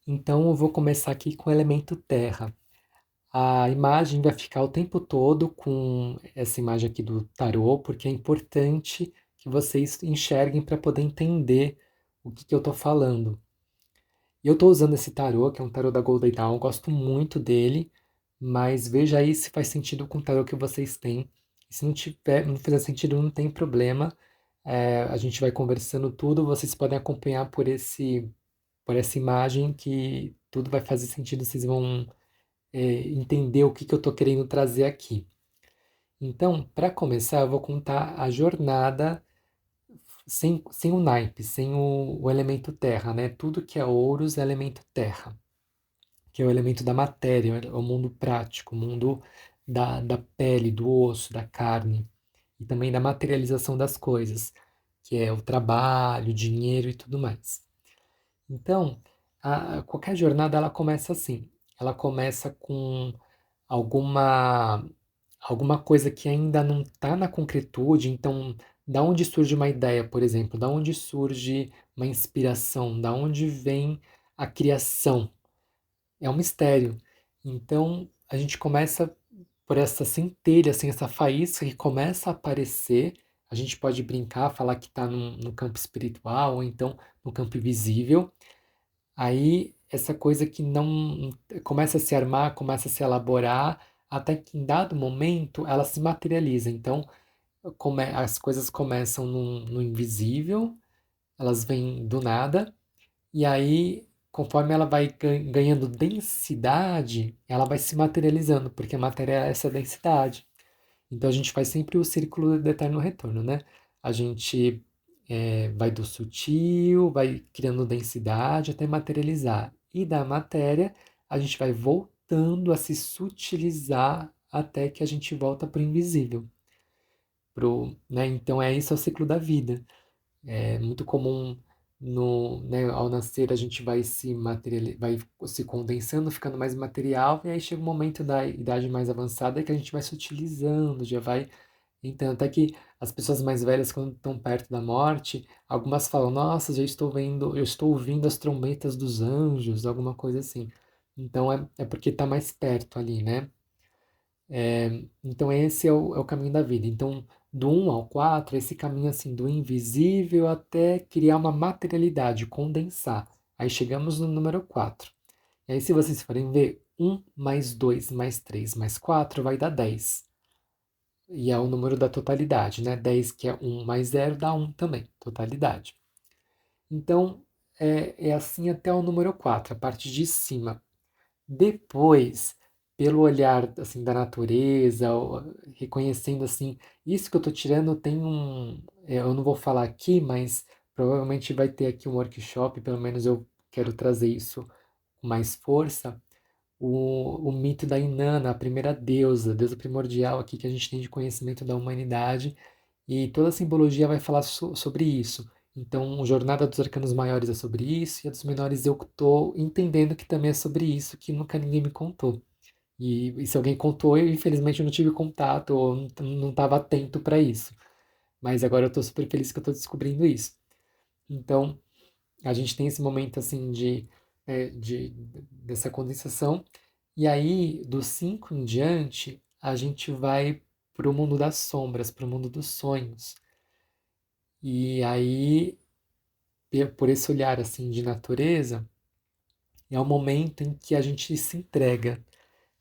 Então eu vou começar aqui com o elemento terra. A imagem vai ficar o tempo todo com essa imagem aqui do tarô, porque é importante que vocês enxerguem para poder entender o que eu estou falando. E eu estou usando esse tarô, que é um tarô da Golden Dawn, eu gosto muito dele, mas veja aí se faz sentido com o tarô que vocês têm. E se não tiver, não fizer sentido, não tem problema. A gente vai conversando tudo, vocês podem acompanhar por essa imagem que tudo vai fazer sentido, vocês vão entender o que eu estou querendo trazer aqui. Então, para começar, eu vou contar a jornada sem o naipe, sem o elemento terra, né? Tudo que é ouros é elemento terra, que é o elemento da matéria, é o mundo prático, o mundo da pele, do osso, da carne, e também da materialização das coisas, que é o trabalho, o dinheiro e tudo mais. Então, qualquer jornada ela começa assim. Ela começa com alguma alguma coisa que ainda não está na concretude. Então, da onde surge uma ideia, por exemplo? Da onde surge uma inspiração? Da onde vem a criação? É um mistério. Então, a gente começa por essa centelha, assim, essa faísca que começa a aparecer. A gente pode brincar, falar que está no campo espiritual, ou então no campo invisível. Aí essa coisa que não começa a se armar, começa a se elaborar, até que em dado momento ela se materializa. Então as coisas começam no invisível, elas vêm do nada, e aí conforme ela vai ganhando densidade, ela vai se materializando, porque a matéria é essa densidade. Então a gente faz sempre o círculo do eterno retorno, né? A gente vai do sutil, vai criando densidade até materializar. E da matéria, a gente vai voltando a se sutilizar até que a gente volta para o invisível. Né? Então é isso é o ciclo da vida. É muito comum né, ao nascer a gente vai se condensando, ficando mais material, e aí chega o momento da idade mais avançada que a gente vai se utilizando, já vai. Então, até que as pessoas mais velhas, quando estão perto da morte, algumas falam: Nossa, já estou vendo, eu estou ouvindo as trombetas dos anjos, alguma coisa assim. Então, é porque está mais perto ali, né? Então, esse é o caminho da vida. Então, do um ao 4 esse caminho assim, do invisível até criar uma materialidade, condensar. Aí chegamos no número 4. E aí, se vocês forem ver, um mais 2 mais 3 mais 4 vai dar 10. E é o número da totalidade, né? 10 que é um mais zero dá um também, totalidade. Então, é assim até o número 4 a parte de cima. Depois, pelo olhar assim da natureza, reconhecendo assim, isso que eu estou tirando tem eu não vou falar aqui, mas provavelmente vai ter aqui um workshop, pelo menos eu quero trazer isso com mais força, o mito da Inanna, a primeira deusa, deusa primordial aqui que a gente tem de conhecimento da humanidade, e toda a simbologia vai falar sobre isso. Então, a Jornada dos Arcanos Maiores é sobre isso, e a dos Menores eu estou entendendo que também é sobre isso, que nunca ninguém me contou. E se alguém contou, eu infelizmente não tive contato, ou não estava atento para isso. Mas agora eu estou super feliz que eu estou descobrindo isso. Então, a gente tem esse momento assim dessa condensação. E aí, do 5 em diante, a gente vai para o mundo das sombras, para o mundo dos sonhos. E aí, por esse olhar assim de natureza, é o momento em que a gente se entrega.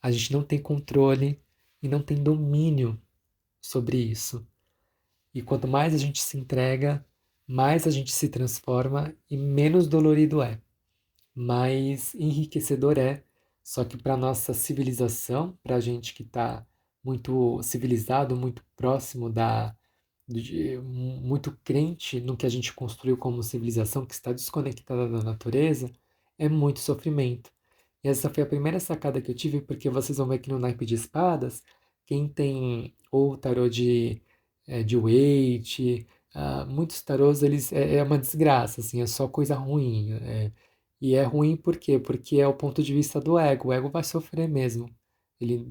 A gente não tem controle e não tem domínio sobre isso. E quanto mais a gente se entrega, mais a gente se transforma e menos dolorido é. Mais enriquecedor é. Só que para nossa civilização, para a gente que está muito civilizado, muito próximo muito crente no que a gente construiu como civilização, que está desconectada da natureza, é muito sofrimento. E essa foi a primeira sacada que eu tive, porque vocês vão ver que no naipe de espadas, quem tem ou tarô de Waite, muitos tarôs, é uma desgraça, assim, é só coisa ruim. E é ruim por quê? Porque é o ponto de vista do ego. O ego vai sofrer mesmo. Ele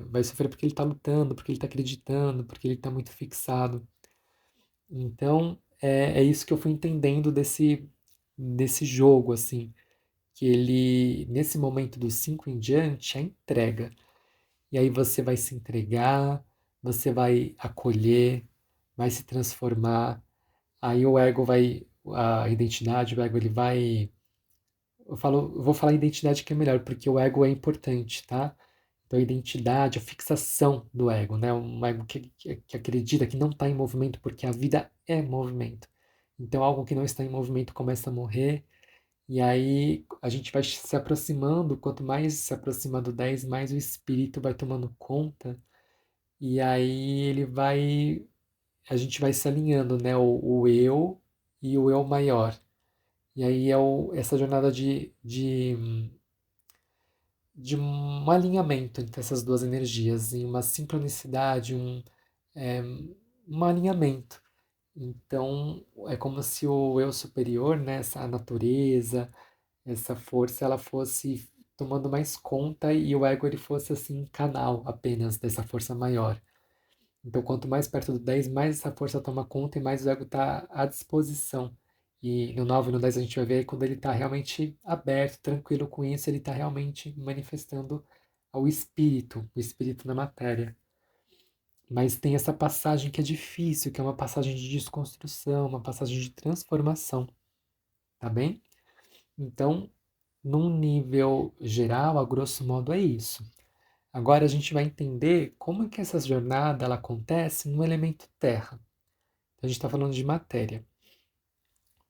vai sofrer porque ele está lutando, porque ele está acreditando, porque ele está muito fixado. Então, é isso que eu fui entendendo desse jogo, assim, que ele, nesse momento dos 5 em diante, é entrega. E aí você vai se entregar, você vai acolher, vai se transformar. Aí o ego vai, a identidade, o ego ele vai. Eu vou falar identidade que é melhor, porque o ego é importante, tá? Então a identidade, a fixação do ego, né? Um ego que acredita que não está em movimento, porque a vida é movimento. Então algo que não está em movimento começa a morrer, e aí a gente vai se aproximando, quanto mais se aproxima do 10, mais o espírito vai tomando conta, e aí a gente vai se alinhando, né? O eu e o eu maior. E aí é essa jornada de um alinhamento entre essas duas energias, em uma sincronicidade, é, um alinhamento. Então é como se o eu superior, né, a natureza, essa força, ela fosse tomando mais conta e o ego ele fosse assim canal apenas dessa força maior. Então, quanto mais perto do 10, mais essa força toma conta e mais o ego está à disposição. E no 9 e no 10 a gente vai ver quando ele está realmente aberto, tranquilo com isso, ele está realmente manifestando o espírito na matéria. Mas tem essa passagem que é difícil, que é uma passagem de desconstrução, uma passagem de transformação, tá bem? Então, num nível geral, a grosso modo é isso. Agora a gente vai entender como é que essa jornada ela acontece no elemento terra. A gente está falando de matéria.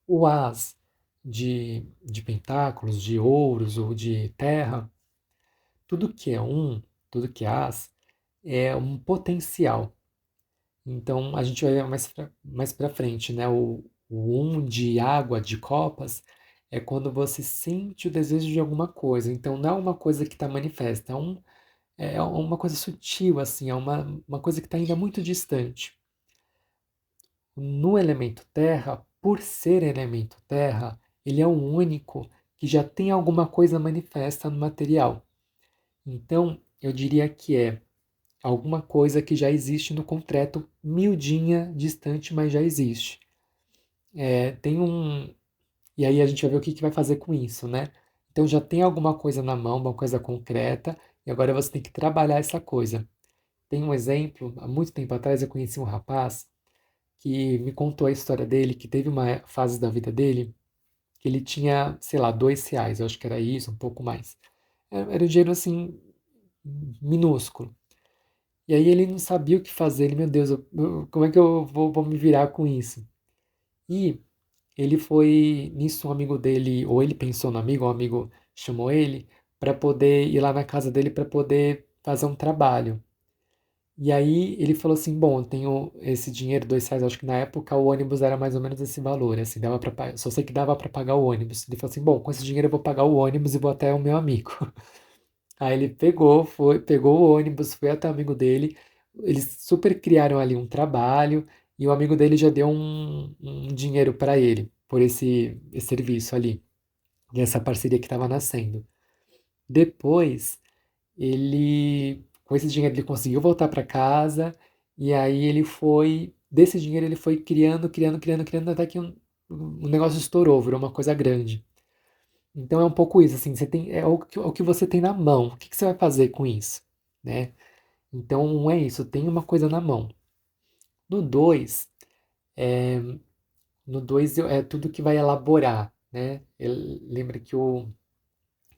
O as de pentáculos, de ouros ou de terra, tudo que é um, tudo que é as, é um potencial. Então a gente vai ver mais para frente, né? O um de água, de copas, é quando você sente o desejo de alguma coisa. Então não é uma coisa que está manifesta, é uma coisa sutil, assim, é uma coisa que está ainda muito distante. No elemento terra, por ser elemento terra, ele é o único que já tem alguma coisa manifesta no material. Então, eu diria que é alguma coisa que já existe no concreto, miudinha, distante, mas já existe. Tem um. E aí a gente vai ver o que vai fazer com isso, né? Então já tem alguma coisa na mão, uma coisa concreta, e agora você tem que trabalhar essa coisa. Tem um exemplo, há muito tempo atrás eu conheci um rapaz que me contou a história dele, que teve uma fase da vida dele que ele tinha, sei lá, R$ 2, eu acho que era isso, um pouco mais. Era um dinheiro assim, minúsculo. E aí ele não sabia o que fazer, ele, meu Deus, como é que eu vou me virar com isso? E ele foi, nisso um amigo dele, ou ele pensou no amigo, um amigo chamou ele para poder ir lá na casa dele para poder fazer um trabalho. E aí ele falou assim, bom, eu tenho esse dinheiro, R$ 2, acho que na época o ônibus era mais ou menos esse valor, assim, dava para só sei que dava para pagar o ônibus. Ele falou assim, bom, com esse dinheiro eu vou pagar o ônibus e vou até o meu amigo. Aí ele pegou o ônibus, foi até o amigo dele, eles super criaram ali um trabalho e o amigo dele já deu um dinheiro para ele por esse serviço ali, e essa parceria que estava nascendo. Depois com esse dinheiro ele conseguiu voltar para casa e aí desse dinheiro ele foi criando, criando, criando, criando até que um negócio estourou, virou uma coisa grande. Então é um pouco isso, assim, é o que você tem na mão, o que você vai fazer com isso, né? Então um é isso, tem uma coisa na mão. No 2 é, no 2 é tudo que vai elaborar, né? Lembra que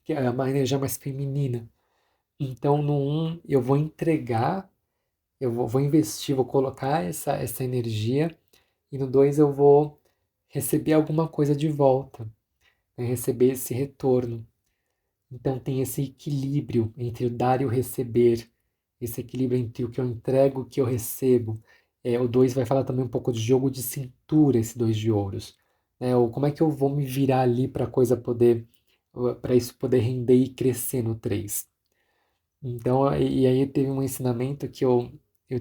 é uma energia mais feminina. Então no um eu vou entregar, vou investir, vou colocar essa energia, e no 2 eu vou receber alguma coisa de volta, né? Receber esse retorno. Então tem esse equilíbrio entre o dar e o receber, esse equilíbrio entre o que eu entrego e o que eu recebo. O 2 vai falar também um pouco de jogo de cintura, esse 2 de ouros. Ou como é que eu vou me virar ali para isso poder render e crescer no 3. Então, e aí teve um ensinamento que eu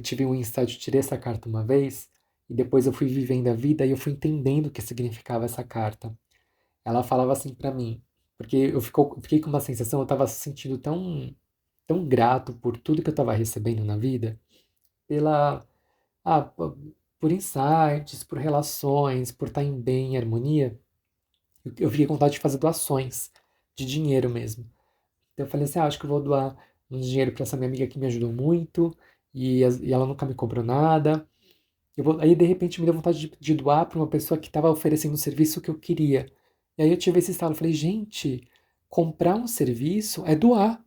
tive um insight, eu tirei essa carta uma vez, e depois eu fui vivendo a vida e eu fui entendendo o que significava essa carta. Ela falava assim pra mim, porque fiquei com uma sensação, eu tava se sentindo tão grato por tudo que eu tava recebendo na vida, pela, por insights, por relações, por estar em bem, em harmonia. Eu fiquei com vontade de fazer doações, de dinheiro mesmo. Então eu falei assim, acho que eu vou doar um dinheiro para essa minha amiga que me ajudou muito, e ela nunca me cobrou nada. Aí de repente me deu vontade de doar para uma pessoa que estava oferecendo um serviço que eu queria. E aí eu tive esse estalo, eu falei, gente, comprar um serviço é doar.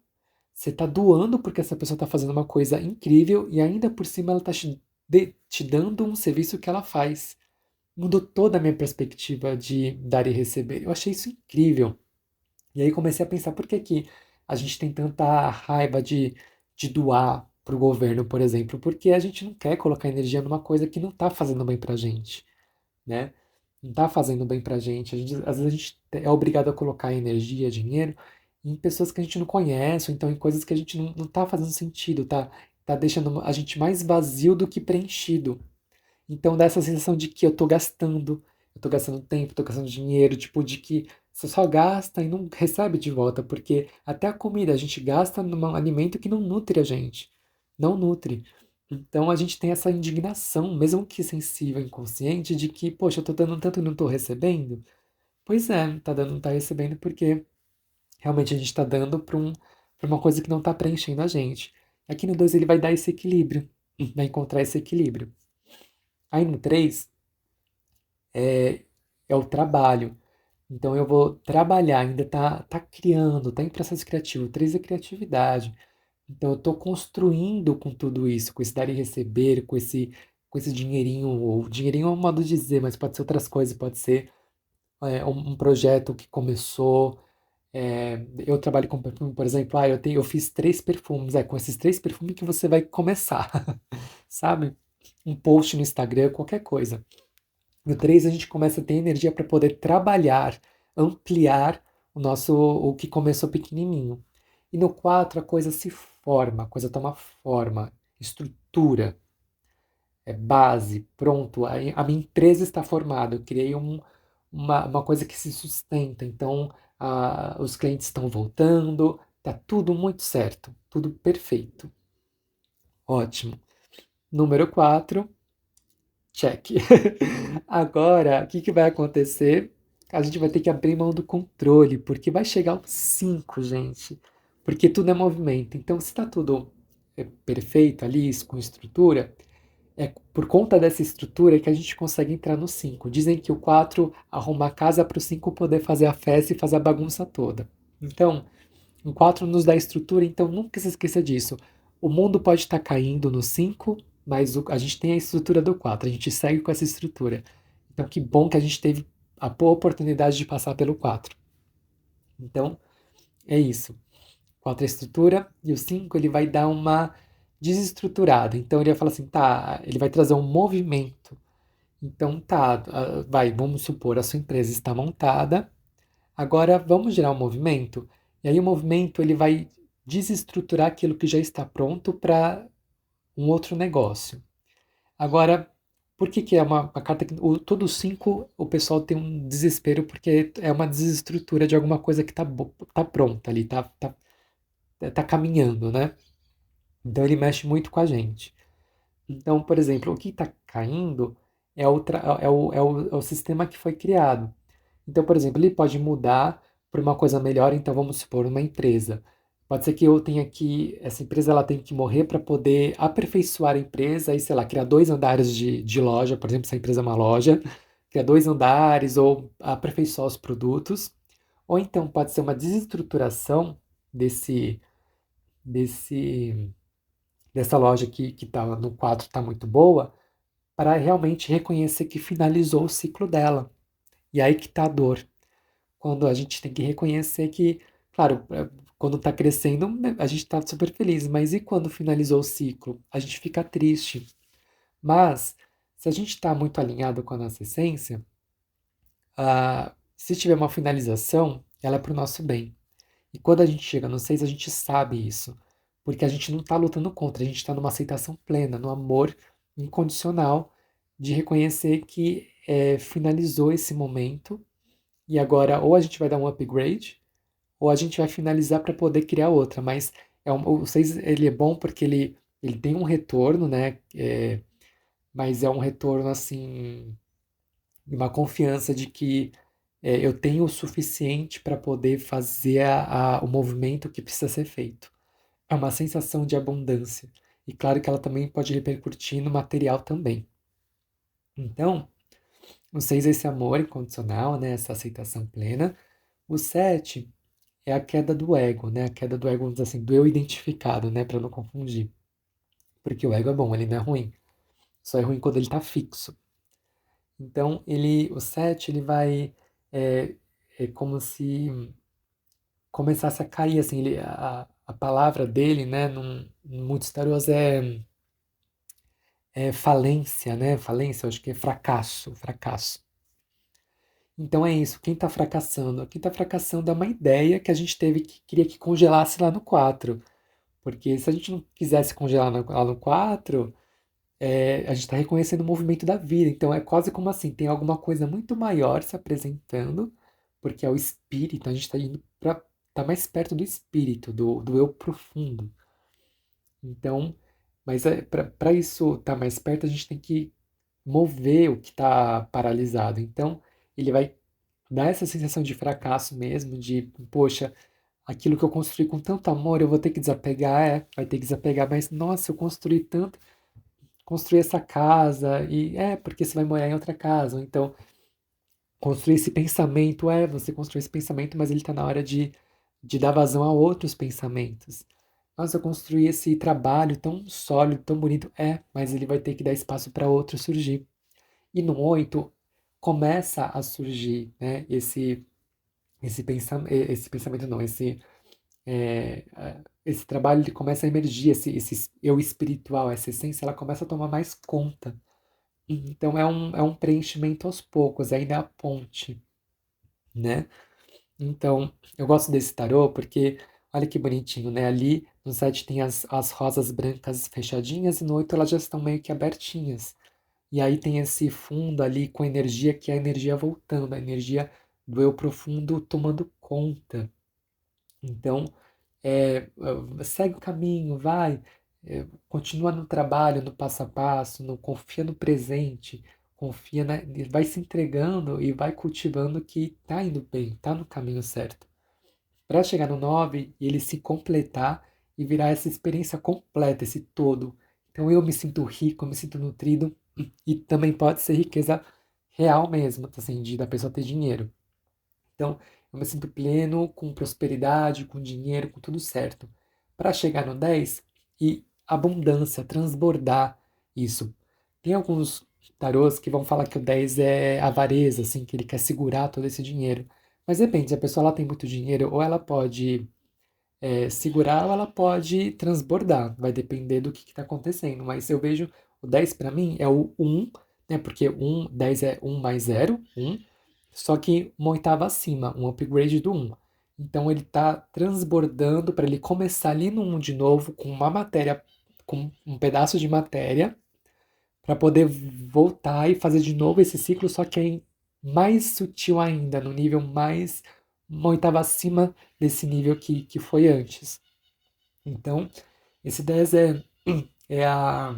Você está doando porque essa pessoa está fazendo uma coisa incrível e ainda por cima ela está te dando um serviço que ela faz. Mudou toda a minha perspectiva de dar e receber. Eu achei isso incrível. E aí comecei a pensar por que que a gente tem tanta raiva de doar para o governo, por exemplo, porque a gente não quer colocar energia numa coisa que não está fazendo bem para a gente, né? Não está fazendo bem para a gente. Às vezes a gente é obrigado a colocar energia, dinheiro em pessoas que a gente não conhece, ou então em coisas que a gente não está fazendo sentido, tá deixando a gente mais vazio do que preenchido. Então dá essa sensação de que eu tô gastando tempo, tô gastando dinheiro, tipo, de que você só gasta e não recebe de volta, porque até a comida a gente gasta num alimento que não nutre a gente, não nutre. Então a gente tem essa indignação, mesmo que sensível, inconsciente, de que, poxa, eu tô dando tanto e não tô recebendo. Pois é, tá dando, não tá recebendo porque realmente a gente tá dando pra uma coisa que não tá preenchendo a gente. Aqui no 2 ele vai dar esse equilíbrio, vai encontrar esse equilíbrio. Aí no 3 é o trabalho. Então eu vou trabalhar, ainda tá criando, tá em processo criativo. Três é criatividade. Então eu tô construindo com tudo isso, com esse dar e receber, com esse dinheirinho, ou dinheirinho é um modo de dizer, mas pode ser outras coisas, pode ser um projeto que começou. Eu trabalho com perfume, por exemplo, eu fiz 3 perfumes, com esses 3 perfumes que você vai começar, sabe? Um post no Instagram, qualquer coisa. No 3 a gente começa a ter energia para poder trabalhar, ampliar o que começou pequenininho. E no 4 a coisa se forma, a coisa toma forma, estrutura, base, pronto. A minha empresa está formada, eu criei uma coisa que se sustenta. Então os clientes estão voltando, tá tudo muito certo, tudo perfeito. Ótimo. Número 4. Check. Agora, o que que vai acontecer? A gente vai ter que abrir mão do controle, porque vai chegar o 5, gente. Porque tudo é movimento. Então, se está tudo perfeito ali, com estrutura, é por conta dessa estrutura que a gente consegue entrar no 5. Dizem que o 4 arruma a casa para o 5 poder fazer a festa e fazer a bagunça toda. Então, o 4 nos dá estrutura, então nunca se esqueça disso. O mundo pode estar caindo no 5, mas a gente tem a estrutura do 4, a gente segue com essa estrutura. Então que bom que a gente teve a boa oportunidade de passar pelo 4. Então é isso. 4 é estrutura e o 5 ele vai dar uma desestruturada. Então ele vai falar assim, tá, ele vai trazer um movimento. Então tá, vamos supor, a sua empresa está montada. Agora vamos gerar um movimento, e aí o movimento ele vai desestruturar aquilo que já está pronto para um outro negócio. Agora, por que que é uma carta que todo 5 o pessoal tem um desespero porque é uma desestrutura de alguma coisa que tá pronta ali, tá caminhando, né? Então ele mexe muito com a gente. Então, por exemplo, o que está caindo é o sistema que foi criado. Então, por exemplo, ele pode mudar para uma coisa melhor. Então, vamos supor, uma empresa. Pode ser que eu tenha que, essa empresa ela tem que morrer para poder aperfeiçoar a empresa e, sei lá, criar 2 andares de loja, por exemplo, se a empresa é uma loja, criar 2 andares ou aperfeiçoar os produtos. Ou então pode ser uma desestruturação desse, desse, dessa loja que tá no 4 está muito boa, para realmente reconhecer que finalizou o ciclo dela. E aí que está a dor. Quando a gente tem que reconhecer que, claro, quando está crescendo, né, a gente está super feliz, mas e quando finalizou o ciclo? A gente fica triste. Mas, se a gente está muito alinhado com a nossa essência, se tiver uma finalização, ela é para o nosso bem. E quando a gente chega no 6, a gente sabe isso, porque a gente não está lutando contra, a gente está numa aceitação plena, no amor incondicional de reconhecer que finalizou esse momento e agora ou a gente vai dar um upgrade ou a gente vai finalizar para poder criar outra. Mas o 6 ele é bom porque ele tem um retorno, né? Mas é um retorno assim, uma confiança de que eu tenho o suficiente para poder fazer o movimento que precisa ser feito. É uma sensação de abundância. E claro que ela também pode repercutir no material também. Então, o 6 é esse amor incondicional, né? Essa aceitação plena. O 7 é a queda do ego, né? A queda do ego, vamos dizer assim, do eu identificado, né? Para não confundir. Porque o ego é bom, ele não é ruim. Só é ruim quando ele está fixo. Então, o 7, ele vai. É, é como se começasse a cair, assim. A palavra dele, né? Num muitos tarôs é falência, né? Falência, eu acho que é fracasso, fracasso. Então é isso, quem está fracassando? Quem está fracassando é uma ideia que a gente teve que queria que congelasse lá no 4. Porque se a gente não quisesse congelar lá no 4, a gente está reconhecendo o movimento da vida. Então é quase como assim, tem alguma coisa muito maior se apresentando, porque é o espírito, a gente está indo para tá mais perto do espírito, do eu profundo. Então, mas para isso estar mais perto, a gente tem que mover o que está paralisado. Então, ele vai dar essa sensação de fracasso mesmo, de, poxa, aquilo que eu construí com tanto amor, eu vou ter que desapegar, vai ter que desapegar, mas nossa, eu construí tanto, construí essa casa, e porque você vai morar em outra casa, ou então construir esse pensamento, você construiu esse pensamento, mas ele está na hora de dar vazão a outros pensamentos. Nossa, eu construí esse trabalho tão sólido, tão bonito, mas ele vai ter que dar espaço para outro surgir. E no 8 começa a surgir, né, esse pensamento não, esse trabalho ele começa a emergir, esse eu espiritual, essa essência, ela começa a tomar mais conta. Então é um preenchimento aos poucos, ainda é a ponte, né? Então, eu gosto desse tarô porque, olha que bonitinho, né? Ali no 7 tem as rosas brancas fechadinhas e no 8 elas já estão meio que abertinhas. E aí tem esse fundo ali com energia que é a energia voltando, a energia do eu profundo tomando conta. Então, segue o caminho, vai, continua no trabalho, no passo a passo, confia no presente, vai se entregando e vai cultivando que tá indo bem, tá no caminho certo. Para chegar no 9 e ele se completar e virar essa experiência completa, esse todo. Então eu me sinto rico, eu me sinto nutrido e também pode ser riqueza real mesmo, assim, da pessoa ter dinheiro. Então, eu me sinto pleno, com prosperidade, com dinheiro, com tudo certo. Para chegar no 10 e abundância, transbordar isso. Tem alguns tarôs que vão falar que o 10 é avareza, assim, que ele quer segurar todo esse dinheiro. Mas depende, se a pessoa ela tem muito dinheiro, ou ela pode segurar ou ela pode transbordar. Vai depender do que está acontecendo. Mas eu vejo o 10 para mim é o 1, né? Porque 10 é 1 mais 0, 1. Só que uma oitava acima, um upgrade do 1. Então ele está transbordando para ele começar ali no 1 de novo com uma matéria, com um pedaço de matéria, para poder voltar e fazer de novo esse ciclo, só que é mais sutil ainda, no nível mais, uma oitava acima desse nível que foi antes. Então, esse 10 é, a,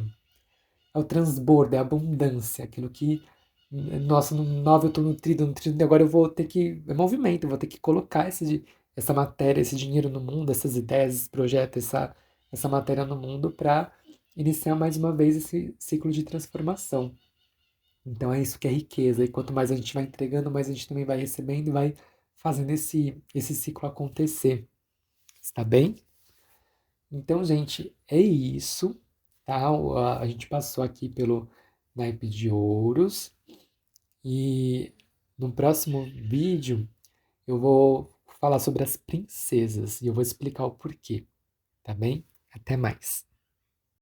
é o transbordo, é a abundância, aquilo que, nossa, no 9 eu estou nutrido, nutrido, e agora eu vou ter que, é movimento, eu vou ter que colocar essa matéria, esse dinheiro no mundo, essas ideias, esse projeto, essa matéria no mundo para iniciar mais uma vez esse ciclo de transformação. Então é isso que é riqueza, e quanto mais a gente vai entregando, mais a gente também vai recebendo e vai fazendo esse ciclo acontecer. Está bem? Então, gente, é isso, tá? A gente passou aqui pelo naipe de ouros e no próximo vídeo eu vou falar sobre as princesas e eu vou explicar o porquê, tá bem? Até mais.